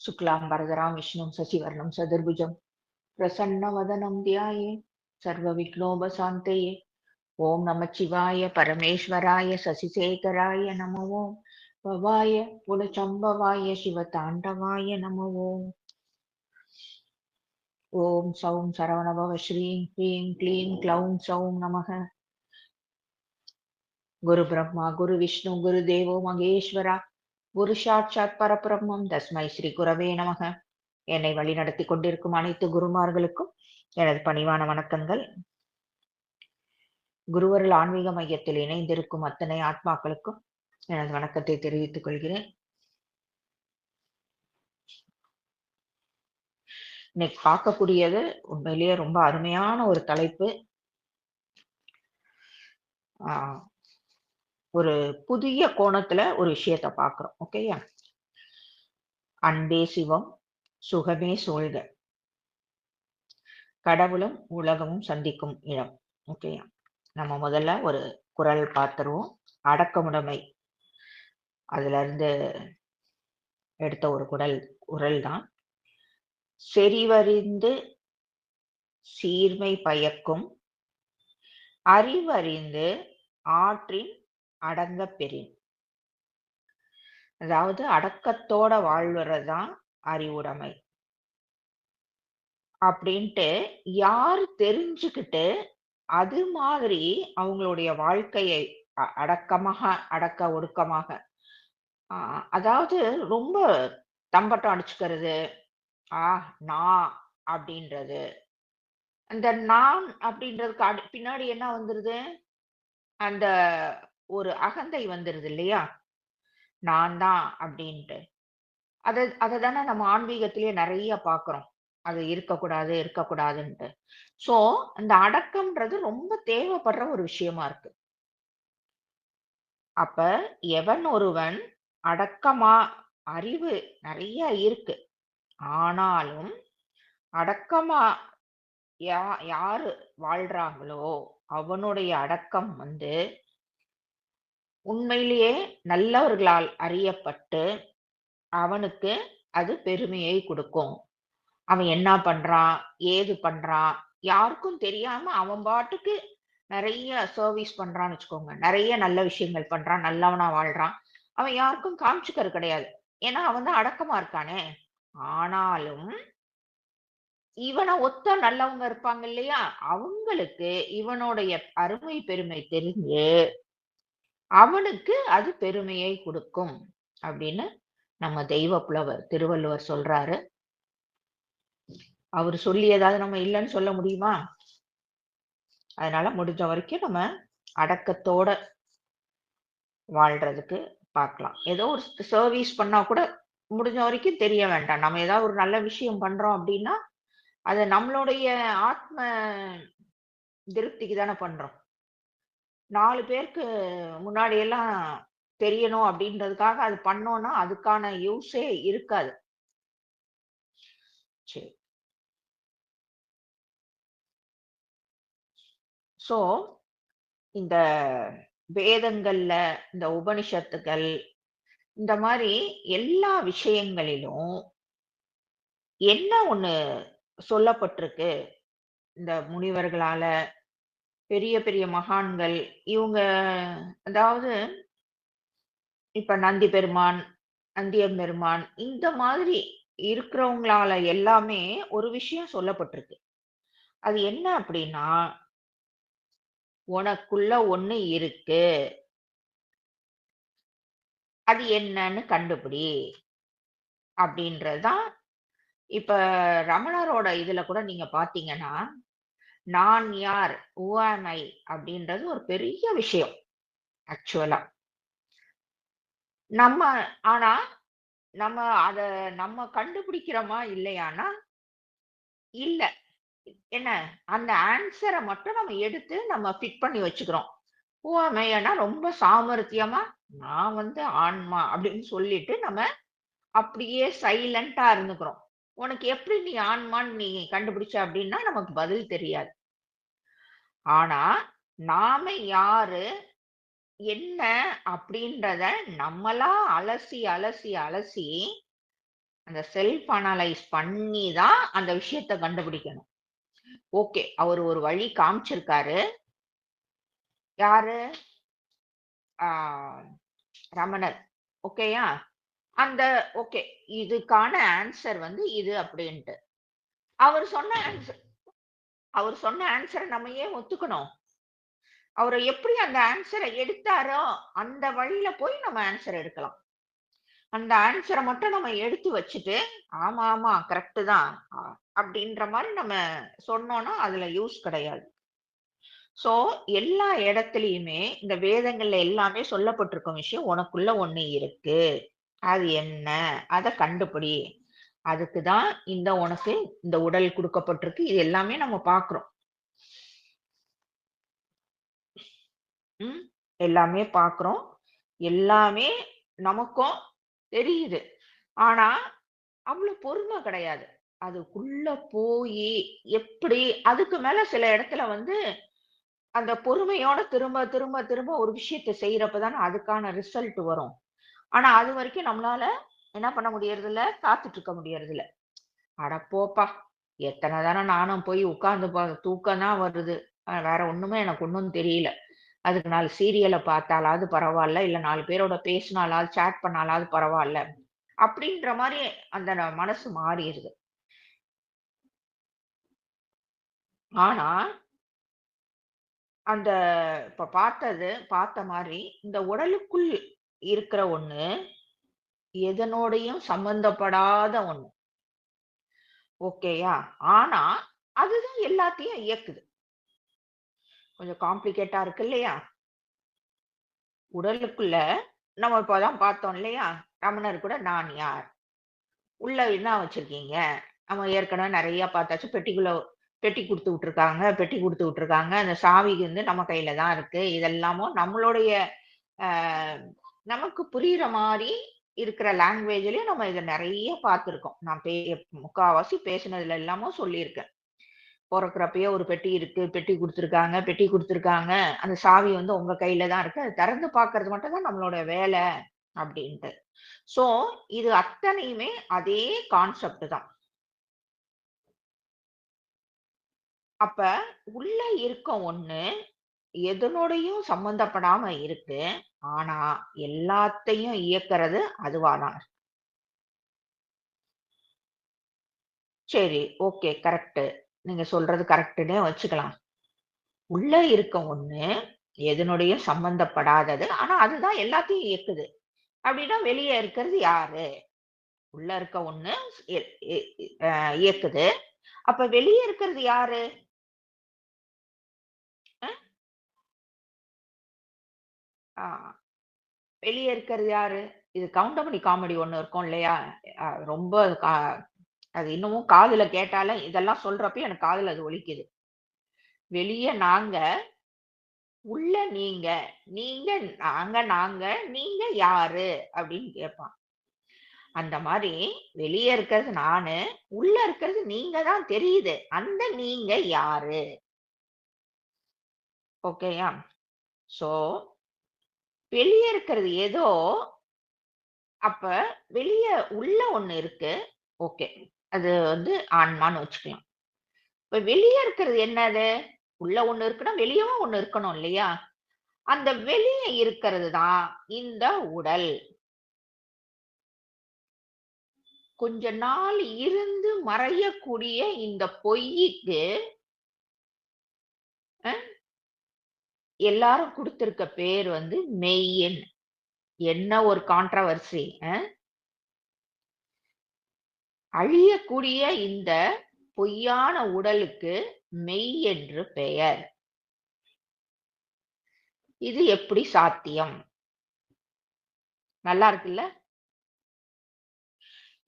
शुक्लांबरधरां विष्णुं शशिवर्णं चतुर्भुजं प्रसन्नवदनं ध्याये सर्वविघ्नोपशान्तये। ओम नमः शिवाय परमेश्वराय शशिशेखराय नमो ओम भवाय कुलचम्भवाय शिवताण्डवाय नमो ओम। ओम सौं सरवणभव श्रीं ह्रीं क्लीं क्लौं सौं नमः। गुरु ब्रह्मा गुरु विष्णु गुरुदेवो महेश्वरा குரு சாட்சாத் பரபிரம்மம் தஸ்மை ஸ்ரீ குரவே நமக. என்னை வழி நடத்தி கொண்டிருக்கும் அனைத்து குருமார்களுக்கும் எனது பணிவான வணக்கங்கள். குருவருள் ஆன்மீக மையத்தில் இணைந்திருக்கும் அத்தனை ஆத்மாக்களுக்கும் எனது வணக்கத்தை தெரிவித்துக் கொள்கிறேன். இன்னைக்கு பார்க்கக்கூடியது உண்மையிலேயே ரொம்ப அருமையான ஒரு தலைப்பு. ஒரு புதிய கோணத்துல ஒரு விஷயத்த பார்க்கிறோம். ஓகேயா? அன்பே சிவம் சுகமே சூழ்க, கடவுளும் உலகமும் சந்திக்கும் இடம். ஓகேயா? நம்ம முதல்ல ஒரு குறள் பார்த்துருவோம். அடக்கமுடைமை அதுல இருந்து எடுத்த ஒரு குறள் தான். செறிவறிந்து சீர்மை பயக்கும் அறிவறிந்து ஆற்றின் அடங்க பெறின். அதாவது அடக்கத்தோட வாழ்வதுதான் அறிவுடைமை அப்படின்ட்டு யார் தெரிஞ்சுக்கிட்டு அது மாதிரி அவங்களுடைய வாழ்க்கையை அடக்க ஒடுக்கமாக, அதாவது ரொம்ப தம்பட்டம் அடிச்சுக்கிறது, நான் அப்படின்றது, அந்த நான் அப்படின்றதுக்கு பின்னாடி என்ன வந்துருது, அந்த ஒரு அகந்தை வந்துருது இல்லையா, நான் தான் அப்படின்ட்டு. அதை தானே நம்ம ஆன்மீகத்திலேயே நிறைய பார்க்கிறோம். அது இருக்கக்கூடாதுன்ட்டு. சோ அந்த அடக்கம்ன்றது ரொம்ப தேவைப்படுற ஒரு விஷயமா இருக்கு. அப்ப எவன் ஒருவன் அடக்கமா, அறிவு நிறைய இருக்கு, ஆனாலும் அடக்கமா யாரு வாழ்றாங்களோ அவனுடைய அடக்கம் உண்மையிலேயே நல்லவர்களால் அறியப்பட்டு அவனுக்கு அது பெருமையை கொடுக்கும். அவன் என்ன பண்றான், ஏது பண்றான், யாருக்கும் தெரியாம அவன் பாட்டுக்கு நிறைய சர்வீஸ் பண்றான்னு வச்சுக்கோங்க, நிறைய நல்ல விஷயங்கள் பண்றான், நல்லவனா வாழ்றான், அவன் யாருக்கும் காமிச்சுக்கிறது கிடையாது. ஏன்னா அவன் தான் அடக்கமா இருக்கானே. ஆனாலும் இவனை ஒத்த நல்லவங்க இருப்பாங்க இல்லையா, அவங்களுக்கு இவனுடைய அருமை பெருமை தெரிஞ்சு அவனுக்கு அது பெருமையை கொடுக்கும் அப்படின்னு நம்ம தெய்வ புலவர் திருவள்ளுவர் சொல்றாரு. அவர் சொல்லி ஏதாவது நம்ம இல்லைன்னு சொல்ல முடியுமா? அதனால முடிஞ்ச வரைக்கும் நம்ம அடக்கத்தோட வாழ்றதுக்கு பார்க்கலாம். ஏதோ ஒரு சர்வீஸ் பண்ணா கூட முடிஞ்ச வரைக்கும் தெரிய வேண்டாம். நம்ம ஏதாவது ஒரு நல்ல விஷயம் பண்றோம் அப்படின்னா அது நம்மளுடைய ஆத்ம திருப்திக்கு தானே பண்றோம். 4 பேருக்கு முன்னாடி எல்லாம் தெரியணும் அப்படின்றதுக்காக அது பண்ணோம்னா அதுக்கான யூஸே இருக்காது. சரி. சோ இந்த வேதங்கள்ல, இந்த உபனிஷத்துகள், இந்த மாதிரி எல்லா விஷயங்களிலும் என்ன ஒண்ணு சொல்லப்பட்டிருக்கு, இந்த முனிவர்களால, பெரிய பெரிய மகான்கள், இவங்க, அதாவது இப்ப நந்தி பெருமான், நந்தியம் பெருமான், இந்த மாதிரி இருக்கிறவங்களால எல்லாமே ஒரு விஷயம் சொல்லப்பட்டிருக்கு. அது என்ன அப்படின்னா, உனக்குள்ள ஒண்ணு இருக்கு, அது என்னன்னு கண்டுபிடி அப்படின்றதுதான். இப்ப ரமணரோட இதுல கூட நீங்க பாத்தீங்கன்னா, நான் யார், who am I அப்படின்றது ஒரு பெரிய விஷயம் ஆக்சுவலா. நம்ம ஆனா நம்ம அத நம்ம கண்டுபிடிக்கிறோமா இல்லையானா இல்ல. என்ன, அந்த ஆன்சர மட்டும் நம்ம எடுத்து நம்ம ஃபிட் பண்ணி வச்சுக்கிறோம். who am I னா ரொம்ப சாமர்த்தியமா நான் ஆன்மா அப்படின்னு சொல்லிட்டு நம்ம அப்படியே சைலண்டா இருந்துக்கிறோம். உனக்கு எப்படி நீ ஆன்மான்னு நீ கண்டுபிடிச்ச அப்படின்னா நமக்கு பதில் தெரியாது. ஆனா நாம யாரு என்ன அப்படின்றத நம்மளா அலசி அலசி அலசி அந்த செல்ஃப் அனலைஸ் பண்ணி தான் அந்த விஷயத்த கண்டுபிடிக்கணும். ஓகே. அவரு ஒரு வழி காமிச்சிருக்காரு. யாரு? ஆ ரமணர். ஓகேயா? அந்த ஓகே. இதுக்கான ஆன்ஸர் வந்து இது அப்டின்ட்டு. அவரு சொன்ன ஆன்ஸர் அவரு சொன்ன ஆன்ஸர நம்ம ஏன் ஒத்துக்கணும்? அவரு எப்படி அந்த ஆன்ஸர எடுத்தாரோ, அந்த வழியில போய் நம்ம ஆன்ஸர் எடுக்கலாம். அந்த ஆன்ஸர மட்டும் நம்ம எடுத்து வச்சுட்டு, ஆமா, ஆமா கரெக்ட்டு தான். அப்படின்ற மாரி நம்ம சொன்னோம்னா, அதுல யூஸ் கிடையாது. ஸோ, எல்லா இடத்துலயுமே இந்த வேதங்கள்ல எல்லாமே சொல்லப்பட்டிருக்கும் விஷயம், உனக்குள்ள ஒண்ணு இருக்கு. அது என்ன? அத கண்டுபிடி. அதுக்கு தான் உனக்கு இந்த உடல் குடுக்கப்பட்டிருக்கு. இது எல்லாமே நம்ம பார்க்கிறோம். ம். எல்லாமே பார்க்கிறோம். எல்லாமே நமக்கும் தெரியுது. ஆனா, அவ்ளோ பொறுமை கிடையாது. அதுக்குள்ள போயி எப்படி அதுக்கு மேல சில இடத்துல வந்து அந்த பொறுமையோட திரும்ப, திரும்ப, திரும்ப ஒரு விஷயத்த செய்றப்ப தானே அதுக்கான ரிசல்ட் வரும். ஆனா, அதுவரைக்கும் நம்மளால என்ன பண்ண முடியறதில்ல, காத்துட்டு இருக்க முடியறதில்ல. அட போப்பா! எத்தன தரம் நானும் போய் உட்கார்ந்து தூக்கம் தான் வருது. வேற ஒண்ணுமே எனக்கு ஒண்ணும் தெரியல. அதுக்கு 4 சீரியல பார்த்தாலாவது பரவால்ல. இல்ல 4 பேரோட பேசினாலாவது, சாட் பண்ணாலாவது பரவால்ல. அப்படின்ற மாரி அந்த மனசு மாறிருது. ஆனா, அந்த இப்ப பார்த்த மாரி இந்த உடலுக்குள் இருக்கிற ஒண்ணு, எதனோடையும் சம்பந்தப்படாத ஒண்ணு. ஓகேயா? ஆனா, அதுதான் எல்லாத்தையும் இயக்குது. கொஞ்சம் காம்ப்ளிகேட்டா இருக்கு இல்லையா? உடலுக்குள்ள நம்ம இப்ப தான் பார்த்தோம் இல்லையா? ரமணர் கூட நான் யார்? உள்ள என்ன வச்சிருக்கீங்க? நம்ம ஏற்கனவே நெறைய பார்த்தாச்சு. பெட்டி குடுத்து விட்டுருக்காங்க. பெட்டி குடுத்து விட்டுருக்காங்க. அந்த சாவி வந்து நம்ம கையில தான் இருக்கு. இதெல்லாமும் நம்மளுடைய அ நமக்கு புரியிற மாரி இருக்கிற லாங்குவேஜ்லயும் நம்ம இத நெறைய பார்த்துருக்கோம். நான் முக்காவாசி பேசினதுல எல்லாமும் சொல்லியிருக்கேன். பொறக்கிறப்பயே ஒரு பெட்டி இருக்கு. பெட்டி குடுத்துருக்காங்க, பெட்டி குடுத்துருக்காங்க. அந்த சாவி வந்து உங்க கையில தான் இருக்கு. அத திறந்து பார்க்கறது மட்டும் தான் நம்மளோட வேல அப்டின்ட்டு. ஸோ, இது அத்தனையுமே அதே கான்செப்ட் தான். அப்ப உள்ள இருக்க ஒண்ணு எதனோடையும் சம்மந்தப்படாம இருக்கு. ஆனா, எல்லாத்தையும் இயக்குறது அதுவா தான் இருக்கு. சரி, ஓகே. கரெக்ட்டு. நீங்க சொல்றது கரெக்ட்டுன்னே வச்சுக்கலாம். உள்ள இருக்க ஒண்ணு எதனுடையும் சம்மந்தப்படாதது. ஆனா, அதுதான் எல்லாத்தையும் இயக்குது. அப்டின்னா வெளிய இருக்கிறது யாரு? உள்ள இருக்க ஒண்ணு எ எ அ இயக்குது. அப்ப வெளிய இருக்கிறது யாரு? அ, ஆ வெளிய இருக்கிறது யாரு? இது கவுண்டமணி காமெடி ஒண்ணு இருக்கும் இல்லையா? ரொம்ப கா அது இன்னமும் காதுல கேட்டாலே இதெல்லாம் சொல்றப்பயும் எனக்கு காதுல அது ஒலிக்குது. வெளிய நாங்க, உள்ள நீங்க. நீங்க நாங்க, நீங்க யாரு? அப்படின்னு கேட்பான். அந்த மாரி வெளிய இருக்கிறது நானு, உள்ள இருக்கிறது நீங்க தான் தெரியுது. அந்த நீங்க யாரு? ஓகேயா? ஸோ வெளிய இருக்கிறது ஏதோ, அப்ப வெளிய உள்ள ஒண்ணு இருக்கு. ஓகே. அது வந்து ஆன்மான்னு வச்சுக்கலாம். இப்ப வெளிய இருக்கிறது என்னது? உள்ள ஒண்ணு இருக்குன்னா, வெளியவும் ஒண்ணு இருக்கணும் இல்லையா? அந்த வெளிய இருக்கிறது தான் இந்த உடல். கொஞ்ச நாள் இருந்து மறையக்கூடிய இந்த பொய்யிக்கு அ எல்லாரும் குடுத்திருக்க பேர் வந்து மெய்யின். என்ன ஒரு கான்ட்ரோவர்சி அழியக்கூடிய இந்த பொய்யான உடலுக்கு மெய் என்று பெயர். இது எப்படி சாத்தியம்? நல்லா இருக்குல்ல?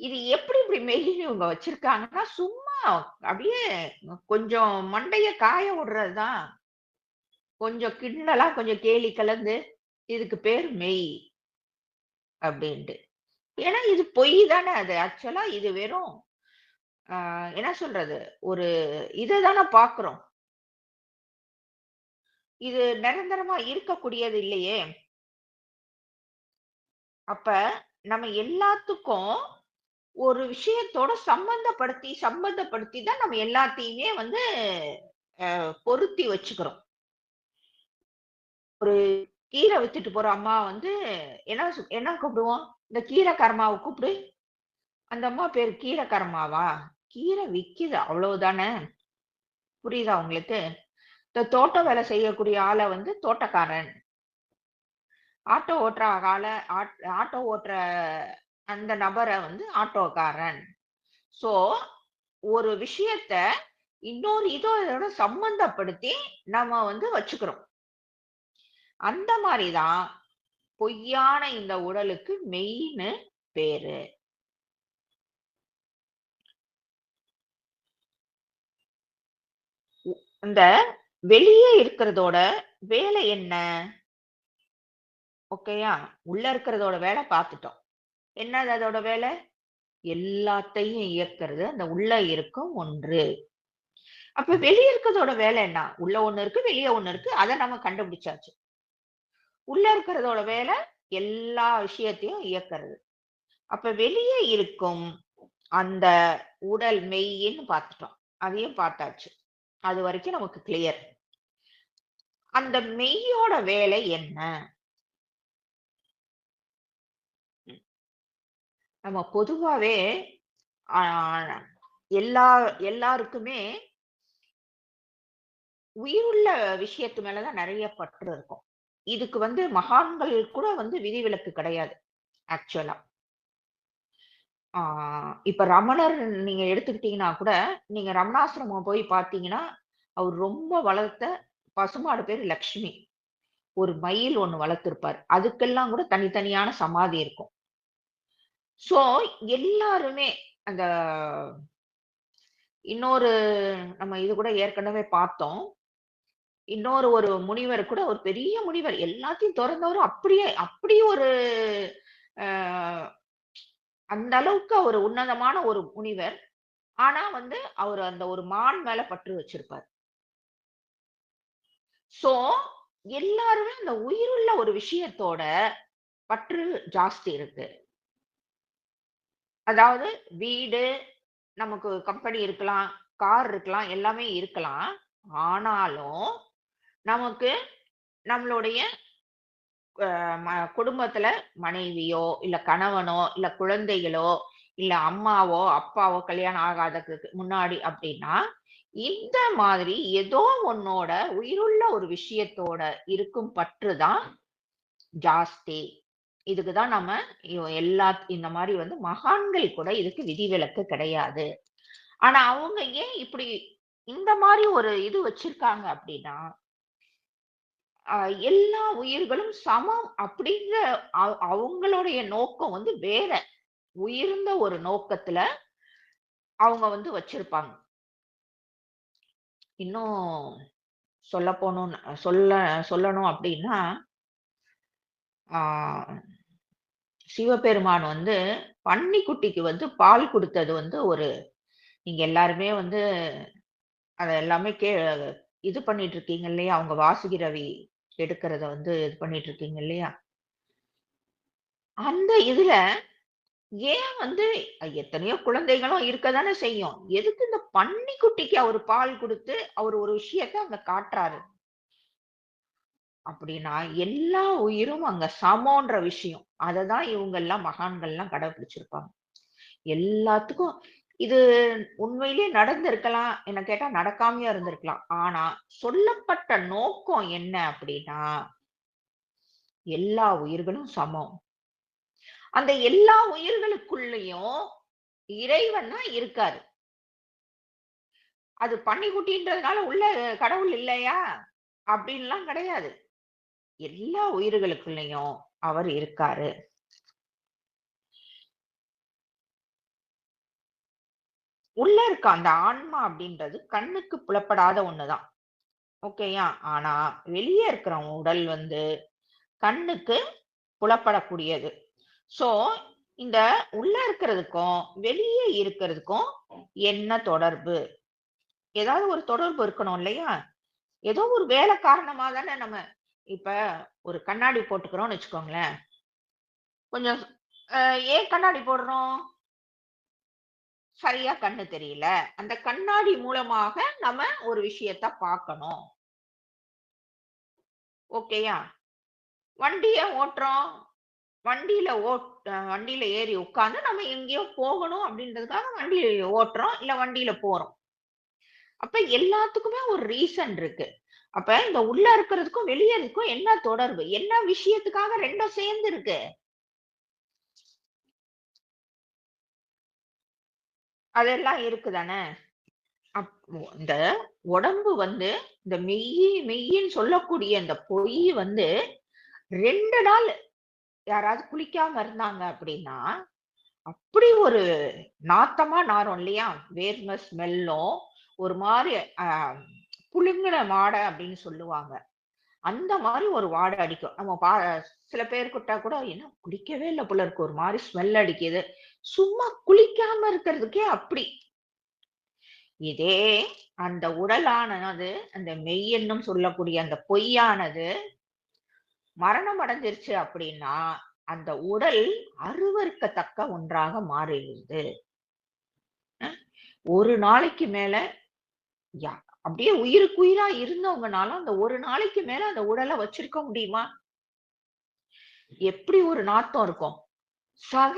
இது எப்படி இப்படி மெய்ன்னு இவங்க வச்சிருக்காங்கன்னா, சும்மா அப்படியே கொஞ்சம் மண்டைய காய விடுறது தான். கொஞ்சம் கிண்டலா, கொஞ்சம் கேலி கலந்து, இதுக்கு பேர் மெய் அப்டின்ட்டு. ஏன்னா இது பொய் தானே அது. ஆக்சுவலா இது வெறும் என்ன சொல்றது? ஒரு இத தானே பார்க்குறோம். இது நிரந்தரமா இருக்கக்கூடியது இல்லையே! அப்ப நம்ம எல்லாத்துக்கும் ஒரு விஷயத்தோட சம்பந்தப்படுத்தி தான் நம்ம எல்லாத்தையுமே வந்து பொருத்தி வச்சுக்கிறோம். ஒரு கீரை வித்துட்டு போற அம்மா வந்து என்ன கூப்பிடுவோம்? இந்த கீரைக்காரம்மாவ கூப்பிடு. அந்த அம்மா பேரு கீரைக்காரம்மாவா? கீரை விக்கிது அவ்வளவுதானே! புரியுதா உங்களுக்கு? இந்த தோட்ட வேலை செய்யக்கூடிய ஆள வந்து தோட்டக்காரன். ஆட்டோ ஓட்டுற ஆட்டோ ஓட்டுற அந்த நபர வந்து ஆட்டோக்காரன். சோ, ஒரு விஷயத்த இன்னொரு இதோட சம்பந்தப்படுத்தி நம்ம வந்து வச்சுக்கிறோம். அந்த மாரி தான் பொய்யான இந்த உடலுக்கு மெய்ன்னு பேரு. இந்த வெளியே இருக்கிறதோட வேலை என்ன? ஓகேயா? உள்ள இருக்கிறதோட வேலை பார்த்துட்டோம். என்னது அதோட வேலை? எல்லாத்தையும் இயக்குறது அந்த உள்ள இருக்கும் ஒன்று. அப்ப வெளிய இருக்கிறதோட வேலை என்ன? உள்ள ஒண்ணு இருக்கு, வெளிய ஒண்ணு இருக்கு. அத நம்ம கண்டுபிடிச்சாச்சு. உள்ள இருக்கிறதோட வேலை எல்லா விஷயத்தையும் இயக்குறது. அப்ப வெளியே இருக்கும் அந்த உடல் மெய்ன்னு பார்த்துட்டோம். அதையும் பார்த்தாச்சு. அது வரைக்கும் நமக்கு கிளியர். அந்த மெய்யோட வேலை என்ன? நம்ம பொதுவாவே ஆ எல்லா எல்லாருக்குமே உயிருள்ள விஷயத்து மேல தான் நெறைய பற்று இருக்கும். இதுக்கு வந்து மகான்கள் கூட வந்து விதிவிலக்கு கிடையாது ஆக்சுவலா. ஆ இப்ப ரமணர் நீங்க எடுத்துக்கிட்டீங்கன்னா கூட, நீங்க ரமணாசிரமம் போய் பார்த்தீங்கன்னா, அவர் ரொம்ப வளர்த்த பசுமாடு பேரு லக்ஷ்மி. ஒரு மயில் ஒண்ணு வளர்த்திருப்பாரு. அதுக்கெல்லாம் கூட தனித்தனியான சமாதி இருக்கும். ஸோ எல்லாருமே அந்த இன்னொரு நம்ம இது கூட ஏற்கனவே பார்த்தோம். இன்னொரு ஒரு முனிவர் கூட ஒரு பெரிய முனிவர். எல்லாத்தையும் தொறந்தவரு அப்படியே அப்படி ஒரு அ அந்த அளவுக்கு ஒரு உன்னதமான ஒரு முனிவர். ஆனா வந்து அவரு அந்த ஒரு மான் மேல பற்று வச்சிருப்பாரு. சோ எல்லாருமே அந்த உயிருள்ள ஒரு விஷயத்தோட பற்று ஜாஸ்தி இருக்கு. அதாவது வீடு, நமக்கு கம்பெனி இருக்கலாம், கார் இருக்கலாம், எல்லாமே இருக்கலாம். ஆனாலும் நமக்கு நம்மளுடைய குடும்பத்துல மனைவியோ, இல்ல கணவனோ, இல்ல குழந்தைகளோ, இல்ல அம்மாவோ, அப்பாவோ கல்யாணம் ஆகாததுக்கு முன்னாடி அப்படின்னா, இந்த மாதிரி ஏதோ ஒண்ணோட உயிருள்ள ஒரு விஷயத்தோட இருக்கும் பற்று தான் ஜாஸ்தி. இதுக்கு தான் நம்ம இந்த மாரி வந்து மகான்கள் கூட இதுக்கு விதிவிலக்கு கிடையாது. ஆனா அவங்க ஏன் இப்படி இந்த மாரி ஒரு இது வச்சிருக்காங்க அப்படின்னா, அ எல்லா உயிர்களும் சமம் அப்படிங்கிற அவங்களுடைய நோக்கம் வந்து வேற. உயர்ந்த ஒரு நோக்கத்துல அவங்க வந்து வச்சிருப்பாங்க. இன்னும் சொல்ல போணும்னு சொல்லணும் அப்படின்னா, ஆ சிவபெருமான் வந்து பன்னிக்குட்டிக்கு வந்து பால் குடுத்தது வந்து ஒரு நீங்க எல்லாருமே வந்து அத எல்லாமே இது பண்ணிட்டு இருக்கீங்க இல்லையா? அவங்க வாசுகி ரவி எடுக்கிறத வந்து இது பண்ணிட்டு இருக்கீங்க இல்லையா? அந்த இதுல ஏன் வந்து எத்தனையோ குழந்தைகளும் இருக்க தானே செய்யும். எதுக்கு இந்த பன்னிக்குட்டிக்கு அவரு பால் குடுத்து, அவரு ஒரு விஷயத்த அங்க காட்டுறாரு. அப்படின்னா, எல்லா உயிரும் அங்க சமம்ன்ற விஷயம். அததான் இவங்கெல்லாம் மகான்கள்லாம் கடைபிடிச்சிருப்பாங்க. எல்லாத்துக்கும் இது உண்மையிலேயே நடந்திருக்கலாம். என்ன கேட்டா நடக்காமயும் இருந்திருக்கலாம். ஆனா, சொல்லப்பட்ட நோக்கம் என்ன அப்படின்னா, எல்லா உயிர்களும் சமம். அந்த எல்லா உயிர்களுக்குள்ளயும் இறைவன் தான் இருக்காரு. அது பன்னிக்குட்டின்றதுனால உள்ள கடவுள் இல்லையா? அப்படின்லாம் கிடையாது. எல்லா உயிர்களுக்குள்ளயும் அவர் இருக்காரு. உள்ள இருக்க அந்த ஆன்மா அப்படின்றது கண்ணுக்கு புலப்படாத ஒண்ணுதான். ஓகேயா? ஆனா வெளிய இருக்கிற உடல் வந்து கண்ணுக்கு புலப்படக்கூடியது. சோ, இந்த உள்ள இருக்கிறதுக்கும், வெளிய இருக்கிறதுக்கும் என்ன தொடர்பு? ஏதாவது ஒரு தொடர்பு இருக்கணும் இல்லையா? ஏதோ ஒரு வேலை காரணமா தானே நம்ம இப்ப ஒரு கண்ணாடி போட்டுக்கிறோம்னு வச்சுக்கோங்களேன். கொஞ்சம் அ ஏன் கண்ணாடி போடுறோம்? சரியா கண்ணு தெரியல. அந்த கண்ணாடி மூலமாக நம்ம ஒரு விஷயத்த பார்க்கணும். ஓகேயா? வண்டிய ஓட்டுறோம். வண்டியில ஏறி உட்கார்ந்து நம்ம எங்கேயோ போகணும் அப்படின்றதுக்காக வண்டி ஓட்டுறோம். இல்ல வண்டியில போறோம். அப்ப எல்லாத்துக்குமே ஒரு ரீசன் இருக்கு. அப்ப இந்த உள்ள இருக்கிறதுக்கும், வெளிய இருக்கக்கும் என்ன தொடர்பு? என்ன விஷயத்துக்காக 2ம் சேர்ந்து இருக்கு? அதெல்லாம் இருக்கு தானே! இந்த உடம்பு வந்து இந்த மெய்யின்னு சொல்லக்கூடிய இந்த பொய் வந்து 2 நாள் யாராவது குளிக்காம இருந்தாங்க அப்படின்னா, அப்படி ஒரு நாத்தமா நாறும் இல்லையா? வேர்வை ஸ்மெல்லும், ஒரு மாரி அ புழுங்குன வாடை அப்படின்னு சொல்லுவாங்க. அந்த மாரி ஒரு வாடை அடிக்கும். சில பேர்கிட்ட கூட என்ன குளிக்கவே இல்ல போல இருக்கு. ஒரு மாரி ஸ்மெல் அடிக்குது. சும்மா குளிக்காம இருக்கிறதுக்கே அப்படி. இதே அந்த உடலானது, அந்த மெய்யென்னும் சொல்லக்கூடிய அந்த பொய்யானது மரணம் அடைஞ்சிருச்சு அப்படின்னா, அந்த உடல் அருவருக்கத்தக்க ஒன்றாக மாறிடுது. அ ஒரு நாளைக்கு மேல யா அப்படியே உயிருக்கு உயிரா இருந்தவங்கனால, அந்த ஒரு நாளைக்கு மேல அந்த உடல வச்சிருக்க முடியுமா? எப்படி ஒரு நாத்தம் இருக்கும். சக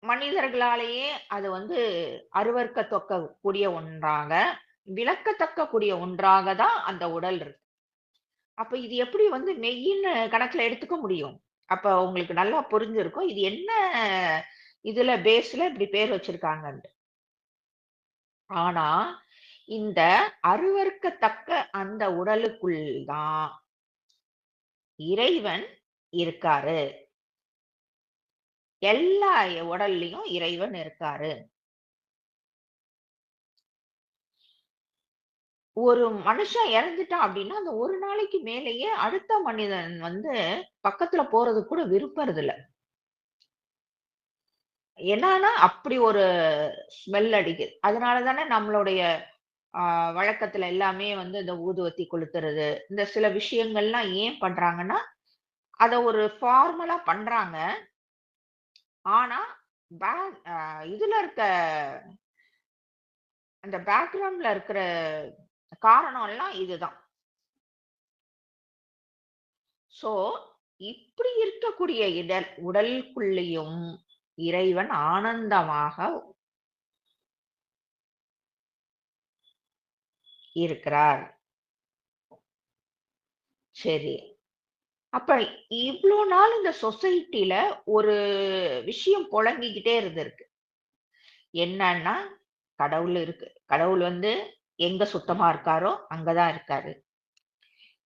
மனிதர்களாலேயே அது வந்து அருவருக்கத்தக்க கூடிய ஒன்றாக, விலக்கத்தக்க கூடிய ஒன்றாக தான் அந்த உடல் இருக்கு. அப்ப இது எப்படி வந்து மெய்யின்னு கணக்குல எடுத்துக்க முடியும்? அப்ப உங்களுக்கு நல்லா புரிஞ்சிருக்கும். இது என்ன இதுல பேஸ்ல இப்படி பேர் வச்சிருக்காங்கன்ட்டு. ஆனா, இந்த அருவருக்கத்தக்க அந்த உடலுக்குள் தான் இறைவன் இருக்காரு. எல்லா உடல்லயும் இறைவன் இருக்காரு. ஒரு மனுஷன் இறந்துட்டான் அப்படின்னா, அந்த ஒரு நாளைக்கு மேலேயே அடுத்த மனிதன் வந்து பக்கத்துல போறதுக்கு கூட விருப்பறதில்ல. என்னான்னா, அப்படி ஒரு ஸ்மெல் அடிக்குது. அதனால தானே நம்மளுடைய ஆ வழக்கத்துல எல்லாமே வந்து இந்த ஊதுவத்தி கொளுத்துறது, இந்த சில விஷயங்கள்லாம் ஏன் பண்றாங்கன்னா, அத ஒரு ஃபார்மலா பண்றாங்க. ஆனா, பேக் இதுல இருக்க அந்த பேக்கிரவுண்ட்ல இருக்கிற காரணம் எல்லாம் இதுதான். ஸோ, இப்படி இருக்கக்கூடிய உடலுக்குள்ளேயும் இறைவன் ஆனந்தமாக இருக்கிறார். சரி. அப்ப இவ்ளோ நாள் இந்த சொசைட்டில ஒரு விஷயம் புழங்கிக்கிட்டே இருந்திருக்கு. என்னன்னா, கடவுள் இருக்கு. கடவுள் வந்து எங்க சுத்தமா இருக்காரோ, அங்க தான் இருக்காரு.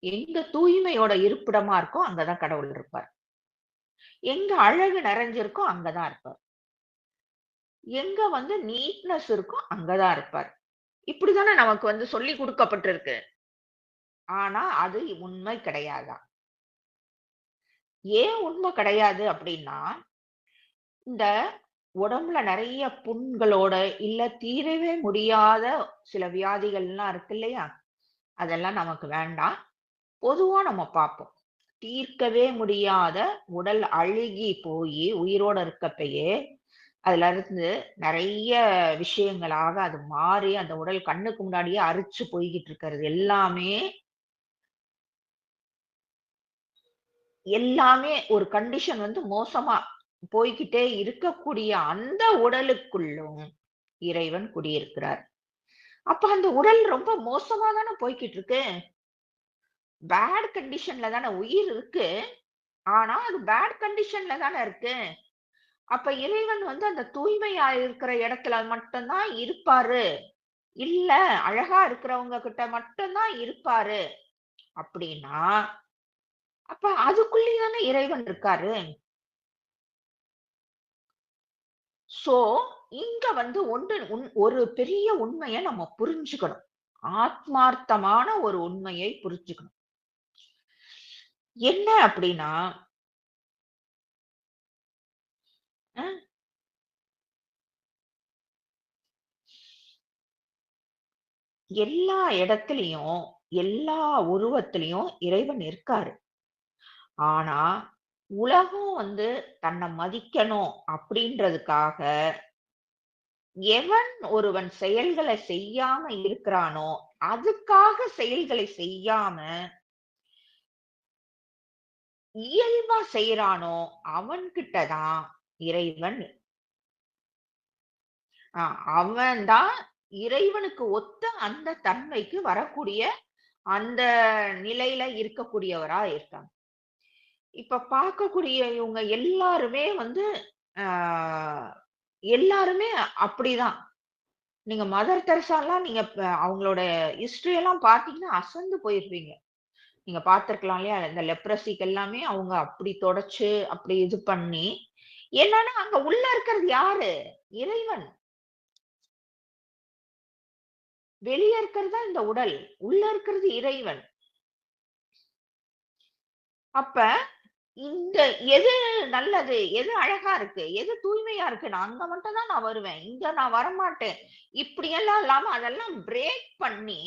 எங்க தூய்மையோட இருப்பிடமா இருக்கோ, அங்க தான் கடவுள் இருப்பார். எங்க அழகு நிறைஞ்சிருக்கோ, அங்க தான் இருப்பார். எங்க வந்து நீட்னஸ் இருக்கோ, அங்க தான் இருப்பார். இப்படித்தானே நமக்கு வந்து சொல்லிக் குடுக்கப்பட்டிருக்கு. ஆனா, அது உண்மை கிடையாதாம். ஏன் உண்மை கிடையாது அப்படின்னா, இந்த உடம்புல நெறைய புண்களோட, இல்ல தீரவே முடியாத சில வியாதிகள்லாம் இருக்கு இல்லையா? அதெல்லாம் நமக்கு வேண்டாம். பொதுவா நம்ம பார்ப்போம். தீர்க்கவே முடியாத உடல் அழுகி போயி, உயிரோட இருக்கப்பயே, அதுலருந்து நெறைய விஷயங்களாக அது மாறி, அந்த உடல் கண்ணுக்கு முன்னாடியே அரிச்சு போய்க்கிட்டு இருக்கிறது எல்லாமே ஒரு கண்டிஷன் வந்து மோசமா போய்க்கிட்டே இருக்கக்கூடிய அந்த உடலுக்குள்ளும் இறைவன் குடியிருக்கிறார். அப்ப அந்த உடல் ரொம்ப மோசமா தானே போய்க்கிட்டு இருக்கு. பேட் கண்டிஷன்ல தானே உயிர் இருக்கு. ஆனா, அது பேட் கண்டிஷன்ல தானே இருக்கு. அப்ப இறைவன் வந்து அந்த தூய்மையா இருக்கிற இடத்துல மட்டும் தான் இருப்பாரு. இல்ல, அழகா இருக்கிறவங்க கிட்ட மட்டும் தான் இருப்பாரு. அப்படின்னா, அப்ப அதுக்குள்ளயே தானே இறைவன் இருக்காரு. சோ, இங்க வந்து ஒரு பெரிய உண்மைய நம்ம புரிஞ்சுக்கணும். ஆத்மார்த்தமான ஒரு உண்மையை புரிஞ்சுக்கணும். என்ன அப்படின்னா, அ எல்லா இடத்துலயும், எல்லா உருவத்திலயும் இறைவன் இருக்காரு. ஆனா, உலகம் வந்து தன்னை மதிக்கணும் அப்படின்றதுக்காக எவன் ஒருவன் செயல்களை செய்யாம இருக்கிறானோ, அதுக்காக செயல்களை செய்யாம இயல்பா செய்றானோ, அவன்கிட்ட தான் இறைவன் அவன் தான் இறைவனுக்கு ஒத்த அந்த தன்மைக்கு வரக்கூடிய அந்த நிலையில இருக்கக்கூடியவரா இருக்காங்க. இப்ப பார்க்கக்கூடிய இவங்க எல்லாருமே வந்து ஆ எல்லாருமே அப்படிதான். நீங்க மதர் தெரசாலாம் நீங்க அவங்களோட ஹிஸ்டரி எல்லாம் பார்த்தீங்கன்னா, அசந்து போயிருவீங்க. நீங்க பார்த்திருக்கலாம் இல்லையா? இந்த லெப்ரசிக்கு எல்லாமே அவங்க அப்படி தொடச்சு, அப்படி இது பண்ணி என்னன்னா அங்க உள்ள இருக்கிறது யாரு? இறைவன். வெளிய இருக்கிறது தான் இந்த உடல். உள்ள இருக்கிறது இறைவன். அப்ப இந்த எது நல்லது? எது அழகா இருக்கு? எது தூய்மையா இருக்கு? நான் அங்க மட்டும் தான் நான் வருவேன். இங்க நான் வரமாட்டேன். இப்படியெல்லாம் இல்லாம அதெல்லாம் பிரேக் பண்ணி,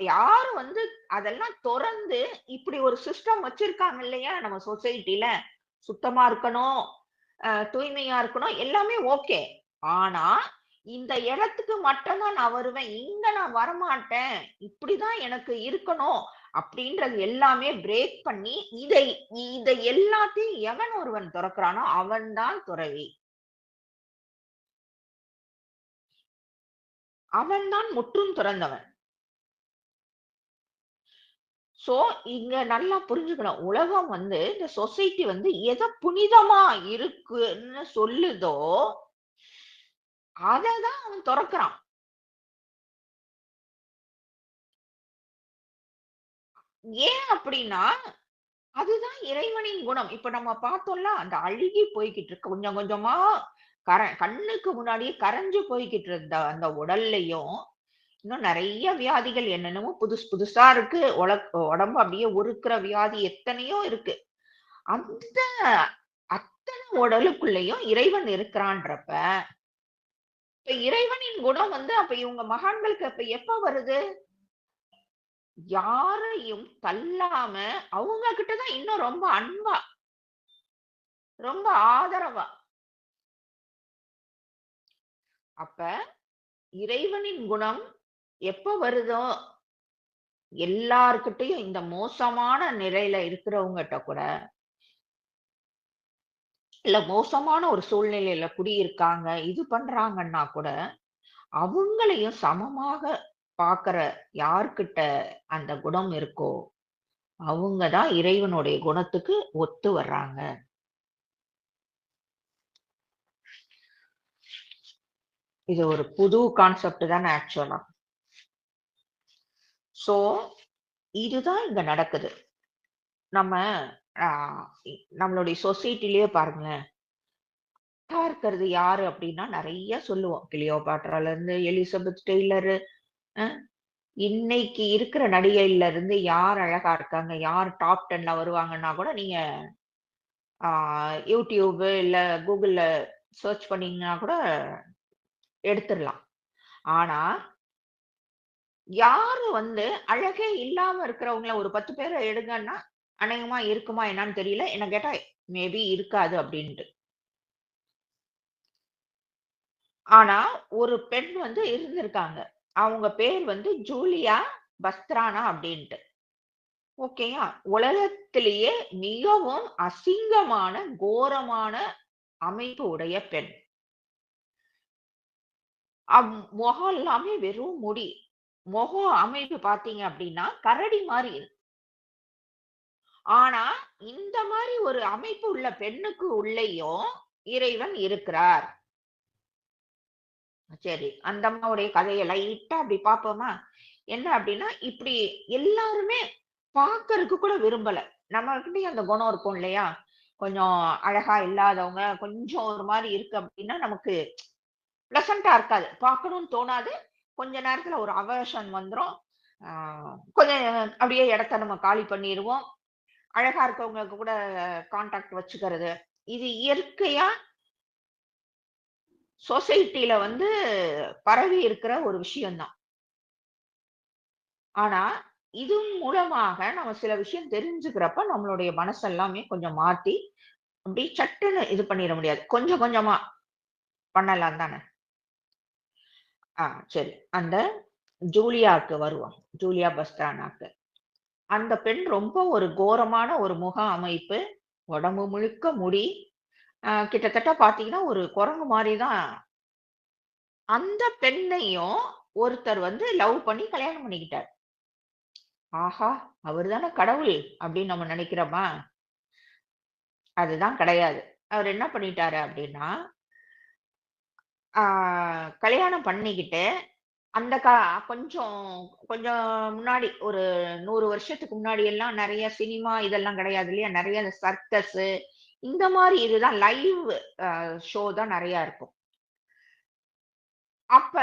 யாரு வந்து அதெல்லாம் தொறந்து இப்படி ஒரு சிஸ்டம் வச்சிருக்காங்க இல்லையா? நம்ம சொசைட்டில. சுத்தமா இருக்கணும், தூய்மையா இருக்கணும், எல்லாமே ஓகே. ஆனா, இந்த இடத்துக்கு மட்டும் தான் நான் வருவேன். இங்க நான் வரமாட்டேன். இப்படிதான் எனக்கு இருக்கணும். அப்படின்றது எல்லாமே பிரேக் பண்ணி, இதை இதை எல்லாத்தையும் எவன் ஒருவன் துறக்கிறானோ, அவன் தான் துறவி. அவன் தான் முற்றும் துறந்தவன். சோ, இங்க நல்லா புரிஞ்சுக்கணும். உலகம் வந்து இந்த சொசைட்டி வந்து எத புனிதமா இருக்குன்னு சொல்லுதோ, அத தான் அவன் தொறக்கிறான். ஏன் அப்படின்னா, அதுதான் இறைவனின் குணம். இப்ப நம்ம பார்த்தோம்ல, அந்த அழுகி போய்க்கிட்டு இருக்கு. கொஞ்சம் கொஞ்சமா கண்ணுக்கு முன்னாடியே கரைஞ்சு போய்க்கிட்டு இருந்த அந்த உடல்லயும், இன்னும் நெறைய வியாதிகள் என்னென்னமோ புதுசு புதுசா இருக்கு. உடம்பு அப்படியே உருக்குற வியாதி எத்தனையோ இருக்கு. அந்த அத்தன உடலுக்குள்ளயும் இறைவன் இருக்கிறான்றப்ப, இப்ப இறைவனின் குணம் வந்து அப்ப இவங்க மகான்களுக்கு அப்ப எப்ப வருது? யாரையும் தள்ளாம அவங்க கிட்ட தான் இன்னும் ரொம்ப அன்பா, ரொம்ப ஆதரவா. அப்ப இறைவனின் குணம் எப்ப வருதோ, எல்லார்கிட்டயும் இந்த மோசமான நிலையில இருக்கிறவங்கட்ட கூட, இல்ல மோசமான ஒரு சூழ்நிலையில குடியிருக்காங்க, இது பண்றாங்கன்னா கூட, அவங்களையும் சமமாக பார்க்கிற யார்கிட்ட அந்த குணம் இருக்கோ, அவங்க தான் இறைவனுடைய குணத்துக்கு ஒத்து வர்றாங்க. இது ஒரு புது கான்செப்ட் தானே ஆக்சுவலா. சோ, இதுதான் இங்க நடக்குது. நம்ம ஆ நம்மளுடைய சொசைட்டிலயே பாருங்களேன். இருக்கிறது யாரு அப்டின்னா நெறைய சொல்லுவோம். கிளியோபாட்ரால இருந்து எலிசபெத் டெய்லரு, அ இன்னைக்கு இருக்கிற நடிகைல இருந்து யார் அழகா இருக்காங்க, யார் டாப் 10ல வருவாங்கன்னா கூட நீங்க ஆ YouTube இல்ல Googleல சர்ச் பண்ணீங்கன்னா கூட எடுத்துரலாம். ஆனா, யாரு வந்து அழகே இல்லாம இருக்கிறவங்கள ஒரு 10 பேர எடுங்கன்னா, அநேகமா இருக்குமா என்னான்னு தெரியல. என்ன கேட்டா மேபி இருக்காது அப்டின்ட்டு. ஆனா, ஒரு பெண் வந்து இருந்திருக்காங்க. அவங்க பேர் வந்து ஜூலியா பஸ்த்ரானா அப்டின்ட்டு. ஓகேயா? உலகத்திலேயே மிகவும் அசிங்கமான, கோரமான அமைப்பு உடைய பெண். முகம் எல்லாமே வெறும் முடி. முகம் அமைப்பு பார்த்தீங்க அப்டின்னா, கரடி மாரி இருக்கு. ஆனா, இந்த மாரி ஒரு அமைப்பு உள்ள பெண்ணுக்கு உள்ளேயும் இறைவன் இருக்கிறார். சரி. அந்த அம்மாவுடைய கதைய லைட்டா அப்டி பார்ப்போமா? என்ன அப்டின்னா, இப்டி எல்லாருமே பார்க்கறக்கு கூட விரும்பல. நம்மகிட்டயும் அந்த குணம் இருக்கும் இல்லையா? கொஞ்சம் அழகா இல்லாதவங்க, கொஞ்சம் ஒரு மாரி இருக்கு அப்டின்னா, நமக்கு ப்ளசன்ட்டா இருக்காது. பார்க்கணும்னு தோணாது. கொஞ்ச நேரத்துல ஒரு அவர்ஷன் வந்துரும். ஆ கொஞ்சம் அப்டியே இடத்த நம்ம காலி பண்ணிருவோம். அழகா இருக்கவங்களுக்கு கூட கான்டாக்ட் வச்சுக்கிறது. இது இயற்கையா சொசைட்டில வந்து பரவி இருக்கிற ஒரு விஷயம் தான். ஆனா, இது மூலமாக நம்ம சில விஷயம் தெரிஞ்சுக்கிறப்ப, நம்மளுடைய மனசெல்லாமே கொஞ்சம் மாத்தி, அப்படியே சட்டுன்னு இது பண்ணிற முடியாது. கொஞ்சம் கொஞ்சமா பண்ணலாம் தானே! சரி. அந்த ஜூலியாக்கு வருவோம். ஜூலியா பஸ்தானாக்கு. அந்த பெண் ரொம்ப ஒரு கோரமான ஒரு முக அமைப்பு. உடம்பு முழுக்க முடி. கிட்டத்தட்ட பார்த்தீங்கன்னா, ஒரு குரங்கு மாரி தான். அந்த பெண்ணையும் ஒருத்தர் வந்து லவ் பண்ணி கல்யாணம் பண்ணிக்கிட்டார். ஆஹா! அவரு தான கடவுள் அப்படின்னு நம்ம நினைக்கிறோமா? அதுதான் கிடையாது. அவரு என்ன பண்ணிட்டாரு அப்படின்னா, ஆ கல்யாணம் பண்ணிக்கிட்டு அந்த கொஞ்சம் கொஞ்சம் முன்னாடி ஒரு 100 வருஷத்துக்கு முன்னாடி எல்லாம் நெறைய சினிமா இதெல்லாம் கிடையாது இல்லையா? நெறைய இந்த சர்க்கஸு இந்த மாரி இதுதான் லைவ் ஷோ தான் நெறையா இருக்கும். அப்ப